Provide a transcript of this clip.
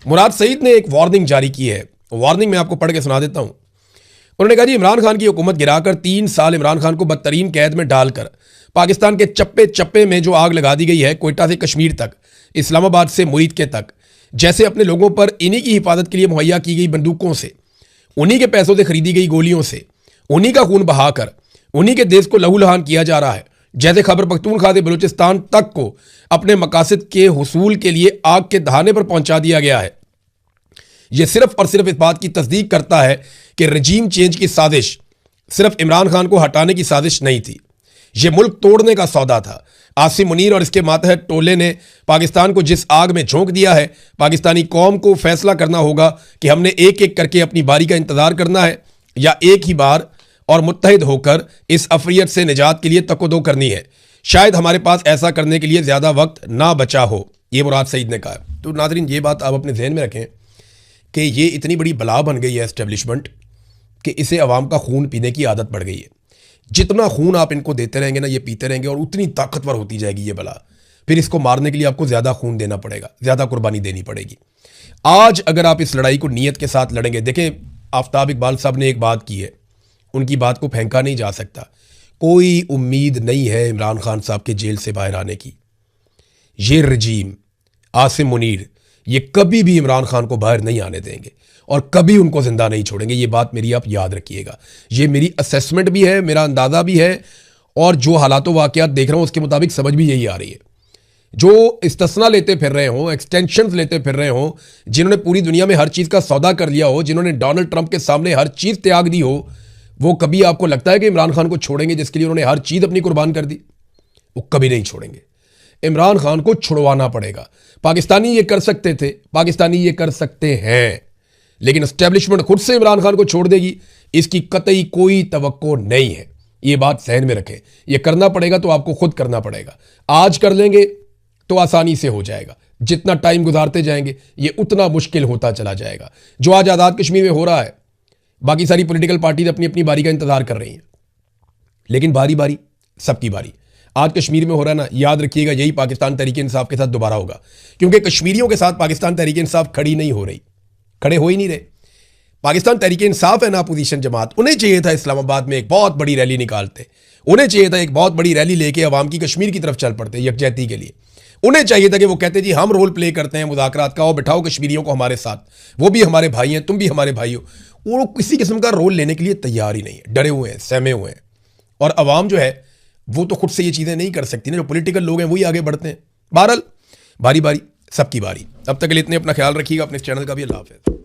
मुराद सईद ने एक वार्निंग जारी की है। वार्निंग मैं आपको पढ़ के सुना देता हूं। उन्होंने कहा जी, इमरान खान की हुकूमत गिराकर 3 साल इमरान खान को बदतरीन कैद में डालकर पाकिस्तान के चप्पे चप्पे में जो आग लगा दी गई है, कोयटा से कश्मीर तक, इस्लामाबाद से मुईद के तक, जैसे अपने लोगों पर इन्हीं की हिफाजत के लिए मुहैया की गई बंदूकों से, उन्हीं के पैसों से खरीदी गई गोलियों से, उन्हीं का खून बहाकर उन्हीं के देश को लहूलुहान किया जा रहा है। जैसे खैबर पख्तूनख्वा से बलूचिस्तान तक को अपने मकासद के हुसूल के लिए आग के दहाने पर पहुंचा दिया गया है। यह सिर्फ और सिर्फ इस बात की तस्दीक करता है कि रजीम चेंज की साजिश सिर्फ इमरान खान को हटाने की साजिश नहीं थी, यह मुल्क तोड़ने का सौदा था। आसिम मुनीर और इसके मातहत टोले ने पाकिस्तान को जिस आग में झोंक दिया है, पाकिस्तानी कौम को फैसला करना होगा कि हमने एक एक करके अपनी बारी का इंतजार करना है या एक ही बार और मुत्तहिद होकर इस अफरियत से निजात के लिए तकोदो करनी है। शायद हमारे पास ऐसा करने के लिए ज़्यादा वक्त ना बचा हो, ये मुराद सईद ने कहा। तो नाज़रीन, ये बात आप अपने जहन में रखें कि ये इतनी बड़ी बला बन गई है एस्टेब्लिशमेंट कि इसे अवाम का खून पीने की आदत पड़ गई है। जितना खून आप इनको देते रहेंगे ना, ये पीते रहेंगे और उतनी ताकतवर होती जाएगी ये बला। फिर इसको मारने के लिए आपको ज़्यादा खून देना पड़ेगा, ज़्यादा कुर्बानी देनी पड़ेगी। आज अगर आप इस लड़ाई को नीयत के साथ लड़ेंगे, देखें आफ्ताब इकबाल साहब ने एक बात की है, उनकी बात को फेंका नहीं जा सकता। कोई उम्मीद नहीं है इमरान खान साहब के जेल से बाहर आने की। ये रजीम, आसिम मुनीर, ये कभी भी इमरान खान को बाहर नहीं आने देंगे और कभी उनको जिंदा नहीं छोड़ेंगे। ये बात मेरी आप याद रखिएगा। ये मेरी असेसमेंट भी है, मेरा अंदाज़ा भी है, और जो हालातों वाक़यात देख रहा हूँ उसके मुताबिक समझ भी यही आ रही है। जो इस्तिस्ना लेते फिर रहे हों, एक्सटेंशंस लेते फिर रहे हों, जिन्होंने पूरी दुनिया में हर चीज़ का सौदा कर लिया हो, जिन्होंने डोनाल्ड ट्रंप के सामने हर चीज़ त्याग दी हो, वो कभी आपको लगता है कि इमरान खान को छोड़ेंगे जिसके लिए उन्होंने हर चीज़ अपनी कुर्बान कर दी? वो कभी नहीं छोड़ेंगे। इमरान खान को छुड़वाना पड़ेगा। पाकिस्तानी ये कर सकते थे, पाकिस्तानी ये कर सकते हैं, लेकिन एस्टेब्लिशमेंट खुद से इमरान खान को छोड़ देगी, इसकी कतई कोई तवक्को नहीं है। ये बात ज़हन में रखें। ये करना पड़ेगा तो आपको खुद करना पड़ेगा। आज कर लेंगे तो आसानी से हो जाएगा, जितना टाइम गुजारते जाएंगे ये उतना मुश्किल होता चला जाएगा। जो आज आज़ाद कश्मीर में हो रहा है, बाकी सारी पॉलिटिकल पार्टीज अपनी अपनी बारी का इंतजार कर रही हैं, लेकिन बारी बारी सबकी बारी आज कश्मीर में हो रहा है ना, याद रखिएगा यही पाकिस्तान तहरीक इंसाफ के साथ दोबारा होगा, क्योंकि कश्मीरियों के साथ पाकिस्तान तहरीक इंसाफ खड़ी नहीं हो रही, खड़े हो ही नहीं रहे। पाकिस्तान तहरीक इंसाफ है ना अपोजिशन जमात, उन्हें चाहिए था इस्लामाबाद में एक बहुत बड़ी रैली निकालते, उन्हें चाहिए था एक बहुत बड़ी रैली लेके अवाम की कश्मीर की तरफ चल पड़ते यकजहती के लिए। उन्हें चाहिए था कि वो कहते जी हम रोल प्ले करते हैं मुज़ाकरात का, और बिठाओ कश्मीरियों को हमारे साथ, वो भी हमारे भाई हैं, तुम भी हमारे भाई हो। वो किसी किस्म का रोल लेने के लिए तैयार ही नहीं है, डरे हुए हैं, सहमे हुए हैं। और अवाम जो है वो तो खुद से ये चीज़ें नहीं कर सकती ना, जो पॉलिटिकल लोग हैं वही आगे बढ़ते हैं। बहरहाल बारी बारी सबकी बारी। अब तक के लिए इतने, अपना ख्याल रखिएगा, अपने चैनल का भी। अल्लाह हाफ़िज़।